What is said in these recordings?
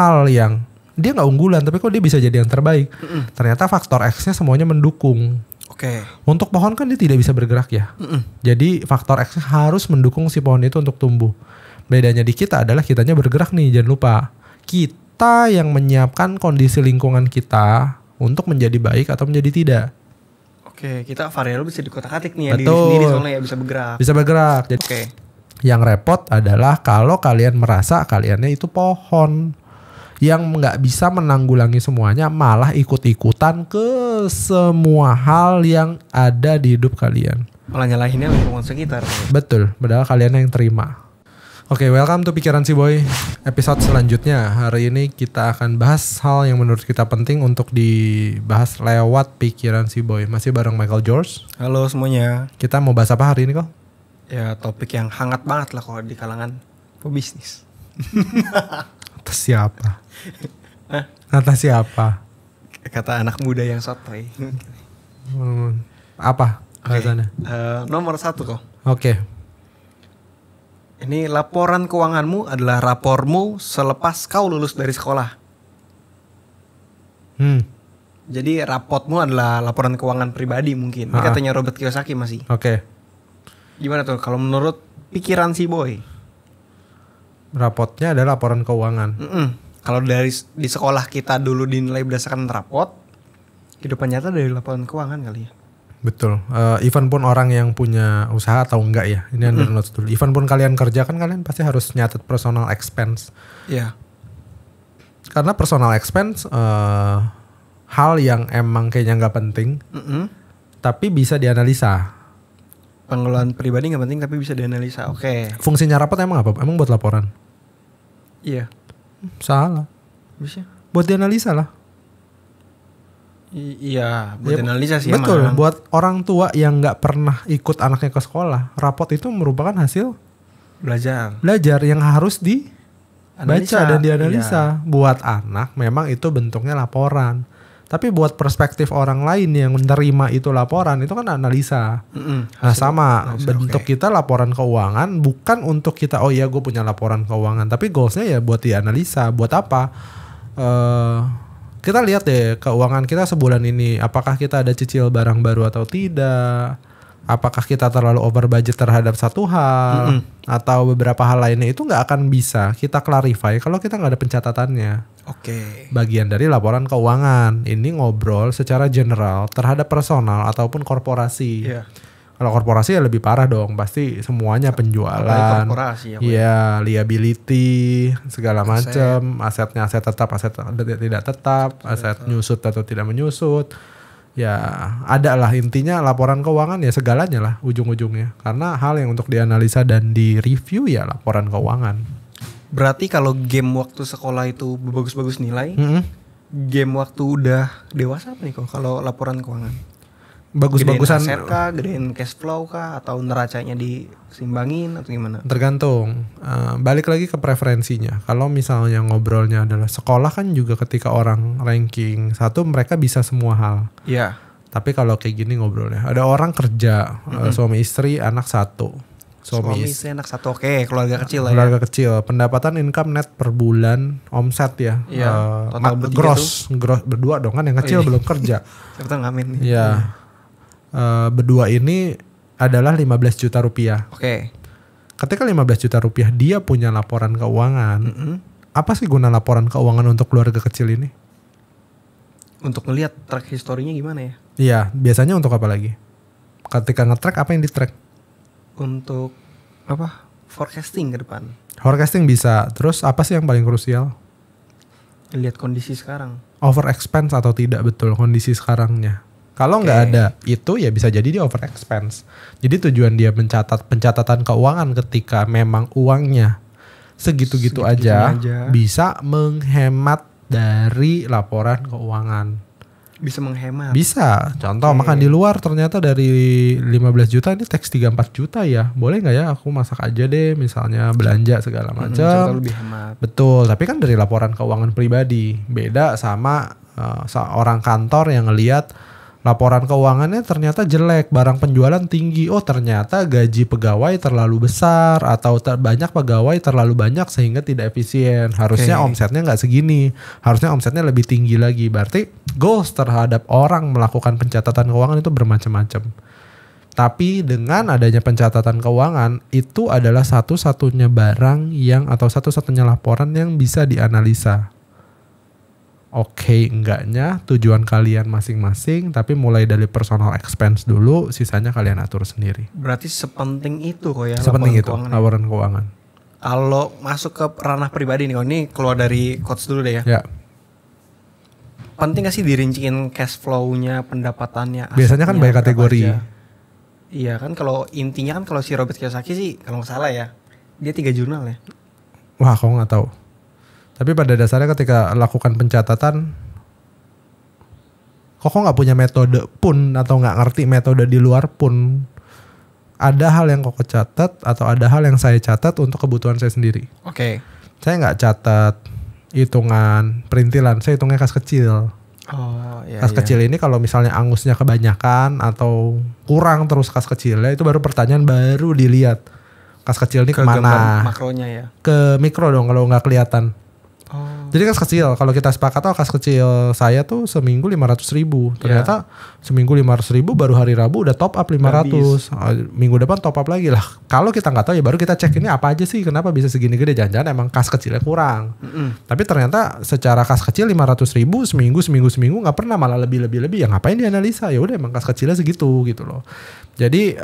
hal yang dia nggak unggulan tapi kok dia bisa jadi yang terbaik. Ternyata faktor X-nya semuanya mendukung. Oke. Untuk pohon kan dia tidak bisa bergerak ya. Jadi faktor X harus mendukung si pohon itu untuk tumbuh. Bedanya di kita adalah kitanya bergerak nih, jangan lupa. Kita yang menyiapkan kondisi lingkungan kita untuk menjadi baik atau menjadi tidak. Oke, kita variabel bisa dikotak-atik nih ya, diri Betul. sendiri soalnya ya bisa bergerak. Bisa bergerak. Jadi Oke. yang repot adalah kalau kalian merasa kaliannya itu pohon yang nggak bisa menanggulangi semuanya, malah ikut-ikutan ke semua hal yang ada di hidup kalian. Malah nyalahinnya lingkungan sekitar. Betul, padahal kalian yang terima. Oke, welcome to Pikiran Si Boy. Episode selanjutnya, hari ini kita akan bahas hal yang menurut kita penting untuk dibahas lewat Pikiran Si Boy. Masih bareng Michael George. Halo semuanya. Kita mau bahas apa hari ini kok? Ya topik yang hangat banget lah kalau di kalangan pebisnis. Atas siapa? Hah? Atas siapa? Kata anak muda yang sotoy. Apa bahasannya? Nomor 1 kok. Oke. Ini laporan keuanganmu adalah rapormu selepas kau lulus dari sekolah. Jadi rapotmu adalah laporan keuangan pribadi mungkin. Ini katanya Robert Kiyosaki masih. Oke. Gimana tuh kalau menurut pikiran si Boy? Rapotnya adalah laporan keuangan. Kalau di sekolah kita dulu dinilai berdasarkan rapot, kehidupan nyata dari laporan keuangan kali ya. Betul. Even pun orang yang punya usaha atau enggak ya, ini under notes dulu. Even pun kalian kerja kan kalian pasti harus nyatet personal expense. Iya. Karena personal expense hal yang emang kayaknya nggak penting, tapi bisa dianalisa. Pengelolaan pribadi nggak penting tapi bisa dianalisa. Oke. Fungsinya rapot emang apa? Emang buat laporan? Iya. Salah. Bisa. Buat dianalisa lah. Iya, buat Ya, analisa sih. betul. Emang. Buat orang tua yang nggak pernah ikut anaknya ke sekolah, rapot itu merupakan hasil belajar yang harus dibaca dan dianalisa. Iya. Buat anak memang itu bentuknya laporan. Tapi buat perspektif orang lain yang menerima itu laporan itu kan analisa. Nah sama bentuk kita laporan keuangan bukan untuk kita oh iya gue punya laporan keuangan, tapi goalsnya ya buat dianalisa. Buat apa? Kita lihat deh keuangan kita sebulan ini, apakah kita ada cicil barang baru atau tidak, apakah kita terlalu over budget terhadap satu hal atau beberapa hal lainnya, itu nggak akan bisa kita clarify kalau kita nggak ada pencatatannya. Oke. Bagian dari laporan keuangan ini ngobrol secara general terhadap personal ataupun korporasi. Iya. Kalau korporasi ya lebih parah dong, pasti semuanya penjualan, korporasi ya liability segala macam, asetnya aset tetap, aset tidak tetap, aset nyusut atau tidak menyusut, ya ada lah intinya laporan keuangan ya segalanya lah ujung-ujungnya, karena hal yang untuk dianalisa dan direview ya laporan keuangan. Berarti kalau game waktu sekolah itu bagus-bagus nilai, game waktu udah dewasa apa nih kok kalau laporan keuangan? Bagus-bagusan gedein aset kah, gedein cash flow kah, atau neracanya disimbangin atau gimana? Tergantung, balik lagi ke preferensinya. Kalau misalnya ngobrolnya adalah sekolah kan juga ketika orang ranking 1 mereka bisa semua hal. Iya. Tapi kalau kayak gini ngobrolnya, ada orang kerja, suami istri, anak 1. Suami istri anak 1, oke, keluarga kecil lah keluarga kecil, pendapatan income net per bulan, omset ya, total gross berdua dong kan yang kecil belum kerja. Siapa ngamen nih. Iya. Berdua ini adalah 15 juta rupiah. Oke. Ketika 15 juta rupiah dia punya laporan keuangan, apa sih guna laporan keuangan untuk keluarga kecil ini? Untuk ngelihat track historinya gimana ya? Iya, biasanya untuk apa lagi? Ketika nge-track apa yang di-track? Untuk apa? Forecasting ke depan. Forecasting bisa. Terus apa sih yang paling krusial? Lihat kondisi sekarang. Over expense atau tidak betul kondisi sekarangnya. Kalau nggak ada itu ya bisa jadi dia over expense. Jadi tujuan dia mencatat pencatatan keuangan ketika memang uangnya segitu-gitu aja bisa menghemat dari laporan keuangan. Bisa menghemat. Bisa. Contoh makan di luar ternyata dari 15 juta ini tax 3-4 juta ya. Boleh nggak ya aku masak aja deh misalnya belanja segala macam. Lebih hemat. Betul. Tapi kan dari laporan keuangan pribadi. Beda sama seorang kantor yang ngelihat Laporan keuangannya ternyata jelek, barang penjualan tinggi. Oh ternyata gaji pegawai terlalu besar atau banyak pegawai terlalu banyak sehingga tidak efisien. Harusnya omsetnya nggak segini, harusnya omsetnya lebih tinggi lagi. Berarti goals terhadap orang melakukan pencatatan keuangan itu bermacam-macam. Tapi dengan adanya pencatatan keuangan itu adalah satu-satunya barang yang atau satu-satunya laporan yang bisa dianalisa. Oke, enggaknya tujuan kalian masing-masing, tapi mulai dari personal expense dulu, sisanya kalian atur sendiri. Berarti sepenting itu kok ya. Sepenting itu laporan keuangan. Kalau masuk ke ranah pribadi nih, ini keluar dari coach dulu deh ya. Ya. Penting gak sih dirinciin cash flow-nya, pendapatannya? Biasanya kan banyak kategori. Iya kan, kalau intinya kan kalau si Robert Kiyosaki sih kalau nggak salah ya, dia 3 jurnal ya. Wah, aku nggak tahu. Tapi pada dasarnya ketika lakukan pencatatan, kok nggak punya metode pun atau nggak ngerti metode di luar pun, ada hal yang kok catat atau ada hal yang saya catat untuk kebutuhan saya sendiri. Oke. Saya nggak catat hitungan perintilan, saya hitungnya kas kecil. Oh, iya, kas kecil ini kalau misalnya angusnya kebanyakan atau kurang terus kas kecilnya, itu baru pertanyaan baru dilihat. Kas kecil ini kemana? Makronya ya. Ke mikro dong kalau nggak kelihatan. Oh. Jadi kas kecil, kalau kita sepakat kas kecil saya tuh seminggu 500.000. Ternyata seminggu 500.000 baru hari Rabu udah top up 500. Minggu depan top up lagi lah. Kalau kita nggak tahu ya baru kita cek ini apa aja sih, kenapa bisa segini gede, jangan-jangan emang kas kecilnya kurang. Tapi ternyata secara kas kecil 500.000 seminggu nggak pernah, malah lebih. Ya ngapain dianalisa? Ya udah emang kas kecilnya segitu gitu loh. Jadi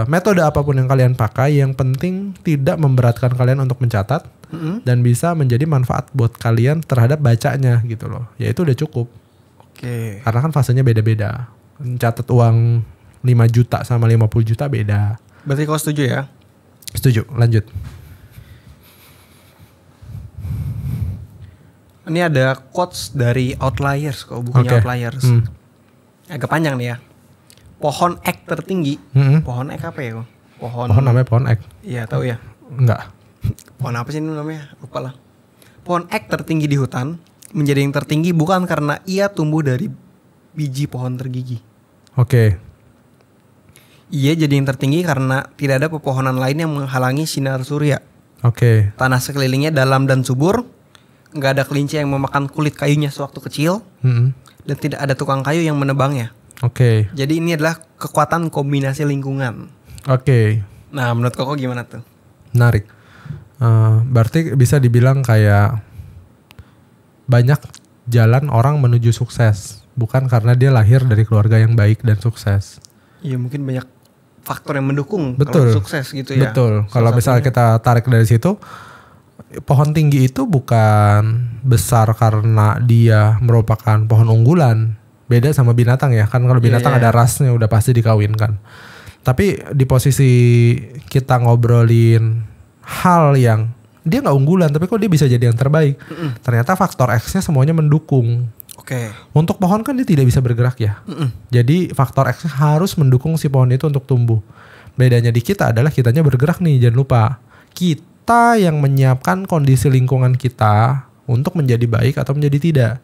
metode apapun yang kalian pakai, yang penting tidak memberatkan kalian untuk mencatat dan bisa menjadi manfaat buat kalian terhadap bacanya gitu loh. Ya itu udah cukup. Oke. Karena kan fasenya beda-beda. Mencatat uang 5 juta sama 50 juta beda. Berarti kau setuju ya? Setuju, lanjut. Ini ada quotes dari Outliers kok, bukunya Outliers. Agak panjang nih ya. Pohon ek tertinggi. Pohon ek apa ya kok? Pohon namanya pohon ek. Iya tahu ya? Enggak. Pohon apa sih ini namanya? Lupa lah. Pohon ek tertinggi di hutan menjadi yang tertinggi bukan karena ia tumbuh dari biji pohon tergigi. Oke. Ia jadi yang tertinggi karena tidak ada pepohonan lain yang menghalangi sinar surya. Oke. Tanah sekelilingnya dalam dan subur. Nggak ada kelinci yang memakan kulit kayunya sewaktu kecil. Dan tidak ada tukang kayu yang menebangnya. Oke. Jadi ini adalah kekuatan kombinasi lingkungan. Oke. Nah menurut Koko gimana tuh? Menarik. Berarti bisa dibilang kayak banyak jalan orang menuju sukses, bukan karena dia lahir dari keluarga yang baik dan sukses. Iya mungkin banyak faktor yang mendukung. Betul. Kalau sukses gitu ya. Betul. Kalau misalnya kita tarik dari situ, pohon tinggi itu bukan besar karena dia merupakan pohon unggulan. Beda sama binatang ya, kan kalau binatang ada rasnya udah pasti dikawinkan. Tapi di posisi kita ngobrolin hal yang dia nggak unggulan tapi kok dia bisa jadi yang terbaik. Ternyata faktor X-nya semuanya mendukung. Oke. Untuk pohon kan dia tidak bisa bergerak ya. Jadi faktor X harus mendukung si pohon itu untuk tumbuh. Bedanya di kita adalah kitanya bergerak nih, jangan lupa. Kita yang menyiapkan kondisi lingkungan kita untuk menjadi baik atau menjadi tidak.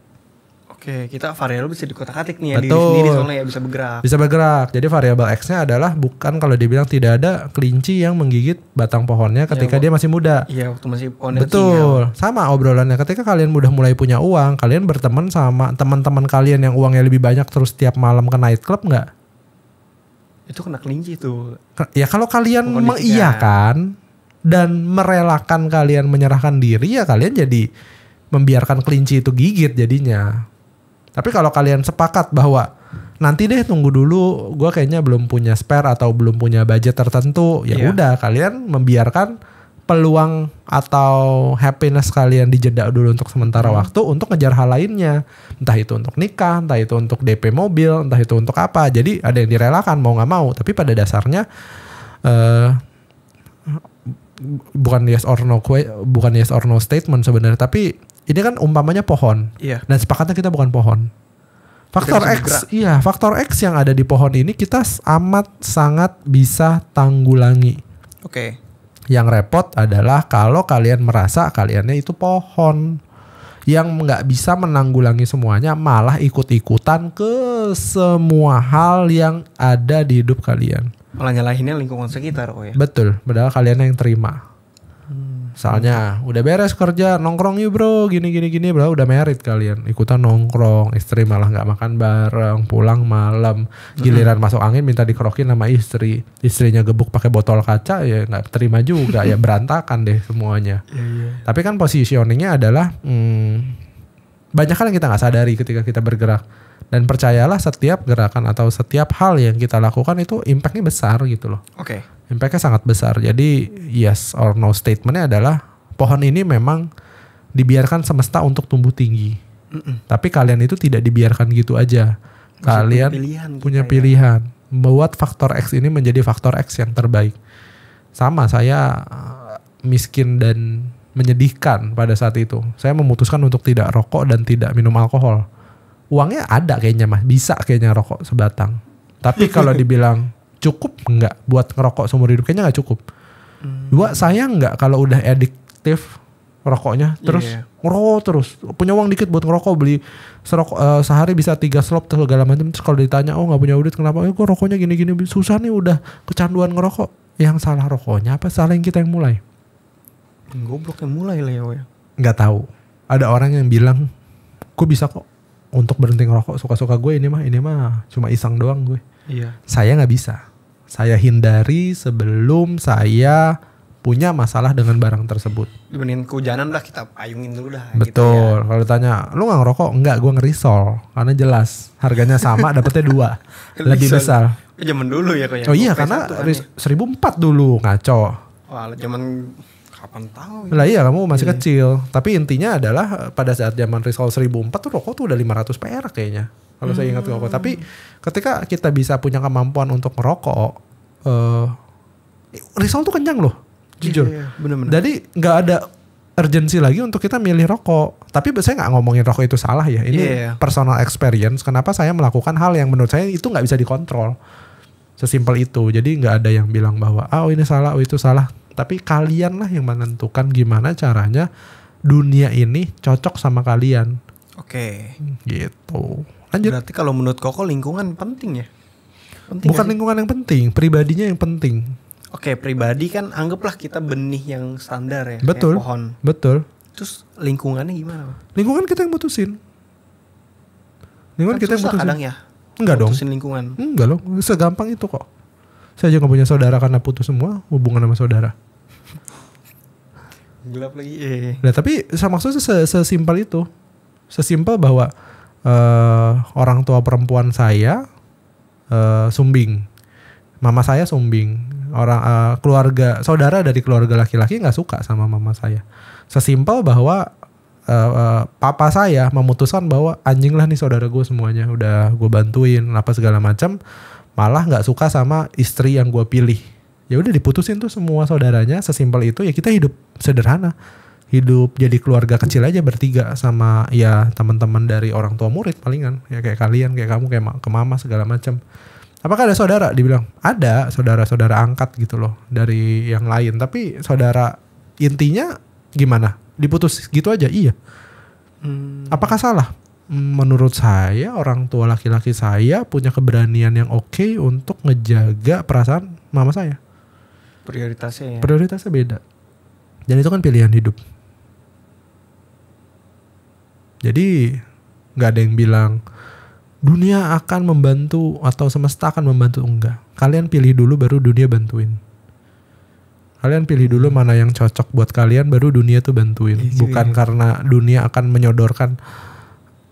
Oke, kita variabel bisa dikotak-atik nih ya, diri Betul. sendiri soalnya ya bisa bergerak. Bisa bergerak. Jadi variabel X-nya adalah bukan kalau dibilang tidak ada kelinci yang menggigit batang pohonnya ketika dia masih muda. Iya, waktu masih pohonnya betul. Sama obrolannya ketika kalian udah mulai punya uang, kalian berteman sama teman-teman kalian yang uangnya lebih banyak terus tiap malam ke night club nggak? Itu kena kelinci tuh. Ya kalau kalian mengiyakan dan merelakan kalian menyerahkan diri, ya kalian jadi membiarkan kelinci itu gigit jadinya. Tapi kalau kalian sepakat bahwa nanti deh tunggu dulu, gue kayaknya belum punya spare atau belum punya budget tertentu, ya udah kalian membiarkan peluang atau happiness kalian dijeda dulu untuk sementara waktu untuk ngejar hal lainnya. Entah itu untuk nikah, entah itu untuk DP mobil, entah itu untuk apa. Jadi ada yang direlakan mau nggak mau. Tapi pada dasarnya bukan yes or no statement sebenarnya, tapi ini kan umpamanya pohon. Iya. Dan sepakatnya kita bukan pohon. Faktor X, faktor X yang ada di pohon ini kita amat sangat bisa tanggulangi. Oke. Yang repot adalah kalau kalian merasa kaliannya itu pohon. yang nggak bisa menanggulangi semuanya, malah ikut-ikutan ke semua hal yang ada di hidup kalian. Malah nyalahinnya lingkungan sekitar kok ya. Betul, padahal kalian yang terima. Misalnya udah beres kerja, nongkrong yuk bro, gini, bro, udah merit kalian, ikutan nongkrong, istri malah nggak makan bareng, pulang malam, giliran masuk angin minta dikerokin sama istri, istrinya gebuk pakai botol kaca, ya nggak terima juga, ya berantakan deh semuanya. Tapi kan positioningnya adalah banyak hal yang kita nggak sadari ketika kita bergerak, dan percayalah setiap gerakan atau setiap hal yang kita lakukan itu impactnya besar gitu loh. Oke. Impactnya sangat besar. Jadi yes or no statementnya adalah pohon ini memang dibiarkan semesta untuk tumbuh tinggi. Tapi kalian itu tidak dibiarkan gitu aja. Kalian punya pilihan. Membuat faktor X ini menjadi faktor X yang terbaik. Sama, saya miskin dan menyedihkan pada saat itu. Saya memutuskan untuk tidak rokok dan tidak minum alkohol. Uangnya ada kayaknya mas, bisa kayaknya rokok sebatang. Tapi kalau dibilang cukup enggak buat ngerokok seumur hidup, kayaknya enggak cukup. Dua, sayang enggak kalau udah adiktif rokoknya terus ngerokok terus. Punya uang dikit buat ngerokok, beli sehari bisa 3 slop segala macam. Terus kalau ditanya, oh enggak punya duit kenapa? Gue rokoknya gini-gini, susah nih udah kecanduan ngerokok. Yang salah rokoknya apa salah yang kita yang mulai? Goblok yang mulai Leo ya. Enggak tahu. Ada orang yang bilang, gue bisa kok untuk berhenti ngerokok, suka-suka gue, ini mah cuma iseng doang gue. Iya. Saya nggak bisa. Saya hindari sebelum saya punya masalah dengan barang tersebut. Dibandingin kehujanan lah, kita ayungin dulu dah. Betul. Gitu ya. Kalau ditanya, lu nggak ngerokok? Enggak, gue ngerisol. Karena jelas harganya sama, dapetnya 2, lebih besar. Zaman dulu ya kok ya. Oh iya, karena 1.400 dulu, ngaco. Wah, zaman kapan tahu. Lah iya, kamu masih kecil. Tapi intinya adalah pada saat zaman Risol 1.400 tuh rokok tuh udah 500 perak kayaknya. Kalau saya ingat rokok. Tapi ketika kita bisa punya kemampuan untuk merokok, Risol tuh kenyang loh. Jujur. Iya, bener-bener. Jadi gak ada urgensi lagi untuk kita milih rokok. Tapi saya gak ngomongin rokok itu salah ya. Ini personal experience. Kenapa saya melakukan hal yang menurut saya itu gak bisa dikontrol. Sesimpel itu. Jadi gak ada yang bilang bahwa oh ini salah, oh itu salah. Tapi kalian lah yang menentukan gimana caranya dunia ini cocok sama kalian. Oke. Gitu. Lanjut. Berarti kalau menurut Koko lingkungan penting ya? Penting bukan lingkungan yang penting, pribadinya yang penting. Oke, pribadi kan anggaplah kita benih yang standar ya. Betul. Kayak pohon. Betul. Terus lingkungannya gimana? Lingkungan kita yang mutusin. Lingkungan kan kita yang mutusin. Kadang ya. Enggak dong. Mutusin lingkungan. Enggak loh, segampang itu kok. Saya aja gak punya saudara karena putus semua hubungan sama saudara. Gelap lagi. Nah tapi maksudnya sesimpel itu. Sesimpel bahwa orang tua perempuan saya sumbing. Mama saya sumbing. Keluarga, saudara dari keluarga laki-laki gak suka sama mama saya. Sesimpel bahwa papa saya memutuskan bahwa anjing lah nih saudara gue semuanya. Udah gue bantuin apa segala macam. Malah nggak suka sama istri yang gue pilih. Ya udah diputusin tuh semua saudaranya, sesimpel itu. Ya kita hidup sederhana, hidup jadi keluarga kecil aja bertiga sama ya teman-teman dari orang tua murid palingan. Ya kayak kalian, kayak kamu, kayak ke mama segala macam. Apakah ada saudara? Dibilang ada saudara-saudara angkat gitu loh dari yang lain. Tapi saudara intinya gimana? Diputus gitu aja? Iya. Apakah salah? Menurut saya orang tua laki-laki saya punya keberanian yang oke untuk ngejaga perasaan mama saya. Prioritasnya ya. Prioritasnya beda. Dan itu kan pilihan hidup. Jadi gak ada yang bilang dunia akan membantu atau semesta akan membantu. Enggak. Kalian pilih dulu baru dunia bantuin. Kalian pilih dulu mana yang cocok buat kalian baru dunia tuh bantuin. Bukan karena dunia akan menyodorkan.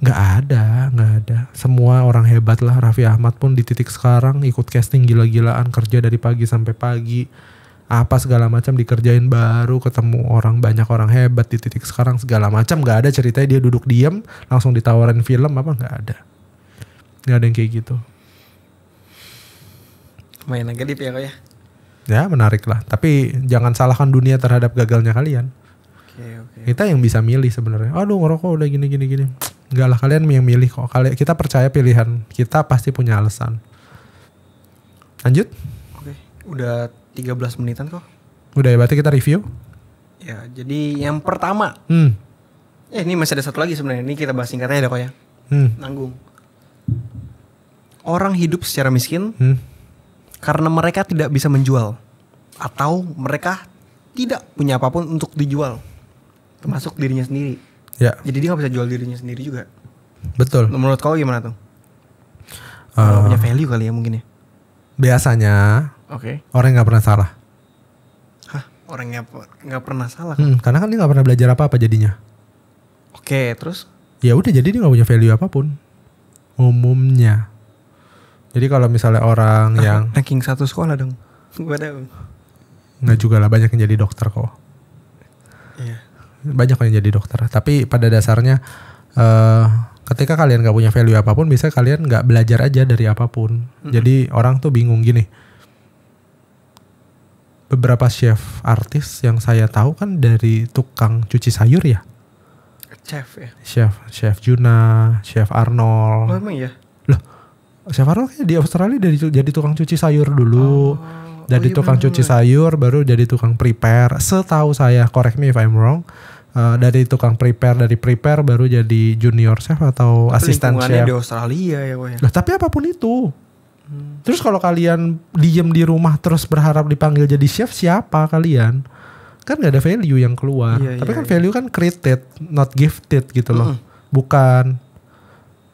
Nggak ada. Semua orang hebat lah. Raffi Ahmad pun di titik sekarang ikut casting gila-gilaan, kerja dari pagi sampai pagi, apa segala macam dikerjain, baru ketemu banyak orang hebat di titik sekarang segala macam. Nggak ada ceritanya dia duduk diam langsung ditawarin film apa, nggak ada yang kayak gitu. Main agak deep ya kok ya. Ya menarik lah. Tapi jangan salahkan dunia terhadap gagalnya kalian. Oke. Kita yang bisa milih sebenarnya. Aduh ngerokok udah gini. Enggak lah, kalian yang milih kok. Kita percaya pilihan kita pasti punya alasan. Lanjut. Oke. Udah 13 menitan kok. Udah ya, berarti kita review. Ya, jadi yang pertama. Ini masih ada satu lagi sebenarnya. Ini kita bahas singkatnya ya kok ya. Nanggung. Orang hidup secara miskin karena mereka tidak bisa menjual atau mereka tidak punya apapun untuk dijual, termasuk dirinya sendiri. Ya. Jadi dia nggak bisa jual dirinya sendiri juga. Betul. Menurut kau gimana tuh? Nggak punya value kali ya mungkin ya. Biasanya orang yang nggak pernah salah. Hah? Orang yang nggak pernah salah? Karena kan dia nggak pernah belajar apa-apa jadinya. Oke, terus? Ya udah, jadi dia nggak punya value apapun. Umumnya. Jadi kalau misalnya orang yang ranking 1 sekolah dong. Nggak juga lah, banyak yang jadi dokter kok. Iya. Banyak yang jadi dokter. Tapi pada dasarnya ketika kalian nggak punya value apapun, bisa kalian nggak belajar aja dari apapun. Jadi orang tuh bingung gini. Beberapa chef artis yang saya tahu kan dari tukang cuci sayur ya. Chef ya. Chef Juna, Chef Arnold. Oh emang ya? Loh, Chef Arnold kayak di Australia jadi tukang cuci sayur dulu. Jadi tukang cuci sayur baru jadi tukang prepare. Setahu saya, correct me if I'm wrong. Dari tukang prepare baru jadi junior chef atau asisten chef. Di Australia ya, woy. Loh, tapi apapun itu. Terus kalau kalian diem di rumah terus berharap dipanggil jadi chef, siapa kalian? Kan gak ada value yang keluar. Tapi kan value kan created, not gifted gitu loh. Bukan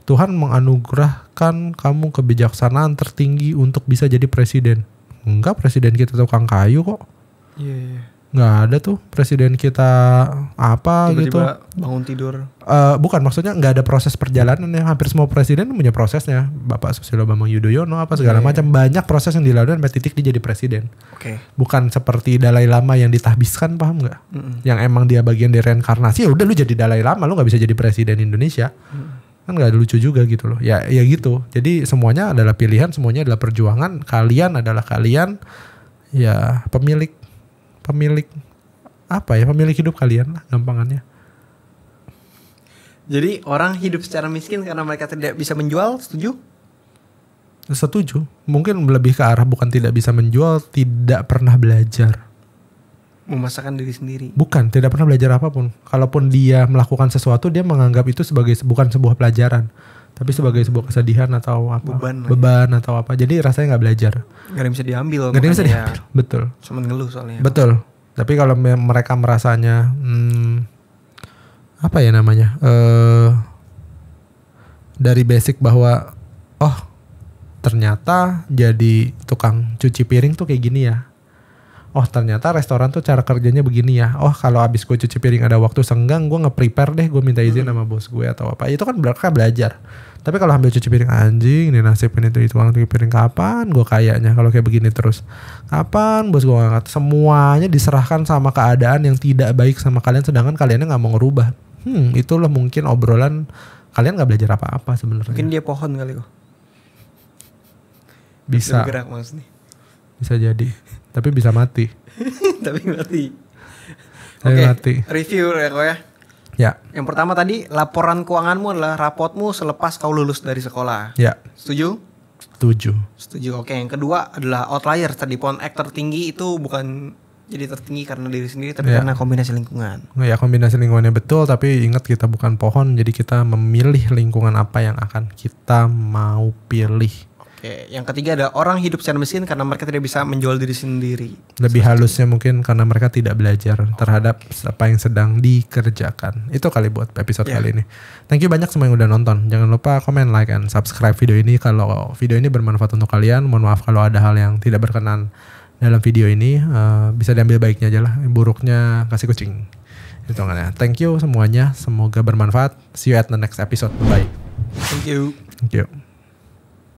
Tuhan menganugerahkan kamu kebijaksanaan tertinggi untuk bisa jadi presiden. Enggak, presiden kita tukang kayu kok. Iya. Nggak ada tuh presiden kita apa tiba-tiba gitu. Bangun tidur. Bukan, maksudnya nggak ada proses perjalanan ya. Hampir semua presiden punya prosesnya. Bapak Susilo Bambang Yudhoyono apa segala macam. Banyak proses yang dilalui sampai titik dia jadi presiden. Bukan seperti Dalai Lama yang ditahbiskan, paham nggak? Yang emang dia bagian dari reinkarnasi. Ya udah, lu jadi Dalai Lama, lu nggak bisa jadi presiden Indonesia. Kan nggak lucu juga gitu loh. Ya gitu. Jadi semuanya adalah pilihan, semuanya adalah perjuangan. Kalian adalah kalian ya pemilik hidup kalian lah gampangannya. Jadi orang hidup secara miskin karena mereka tidak bisa menjual, setuju? Setuju. Mungkin lebih ke arah bukan tidak bisa menjual, tidak pernah belajar. Memasakkan diri sendiri. Bukan, tidak pernah belajar apapun. Kalaupun dia melakukan sesuatu, dia menganggap itu sebagai bukan sebuah pelajaran, tapi sebagai sebuah kesedihan atau apa, beban atau apa. Jadi rasanya nggak belajar. Gak ada yang bisa diambil. Gak ada yang bisa diambil. Betul. Cuman ngeluh soalnya. Betul. Tapi kalau mereka merasanya apa ya namanya, dari basic bahwa ternyata jadi tukang cuci piring tuh kayak gini ya. Ternyata restoran tuh cara kerjanya begini ya. Kalau abis gue cuci piring ada waktu senggang, gue nge-prepare deh, gue minta izin sama bos gue atau apa. Itu kan mereka belajar. Tapi kalau ambil cuci piring, anjing ini nasib ini tuh tukang cuci piring, kapan gue kayaknya kalau kayak begini terus. Kapan bos gue ngangkat. Semuanya diserahkan sama keadaan yang tidak baik sama kalian, sedangkan kaliannya gak mau ngerubah. Itulah mungkin obrolan kalian gak belajar apa-apa sebenarnya. Mungkin dia pohon kali kok. Bisa. Bergerak maksudnya. Bisa jadi. Tapi bisa mati. Tapi mati. Mati. Review ya kok ya. Ya. Yang pertama tadi, laporan keuanganmu adalah rapotmu selepas kau lulus dari sekolah. Ya. Setuju? Setuju. Oke, yang kedua adalah outlier. Tadi pohon X tertinggi itu bukan jadi tertinggi karena diri sendiri, tapi karena kombinasi lingkungan. Ya, kombinasi lingkungannya betul, tapi ingat kita bukan pohon, jadi kita memilih lingkungan apa yang akan kita mau pilih. Oke, yang ketiga ada orang hidup secara miskin karena mereka tidak bisa menjual diri sendiri. Lebih halusnya mungkin karena mereka tidak belajar terhadap apa yang sedang dikerjakan. Itu kali buat episode kali ini. Thank you banyak semua yang udah nonton. Jangan lupa komen, like, and subscribe video ini kalau video ini bermanfaat untuk kalian. Mohon maaf kalau ada hal yang tidak berkenan dalam video ini. Bisa diambil baiknya aja lah, buruknya kasih kucing. Hitungannya. Thank you semuanya, semoga bermanfaat. See you at the next episode. Bye. Thank you.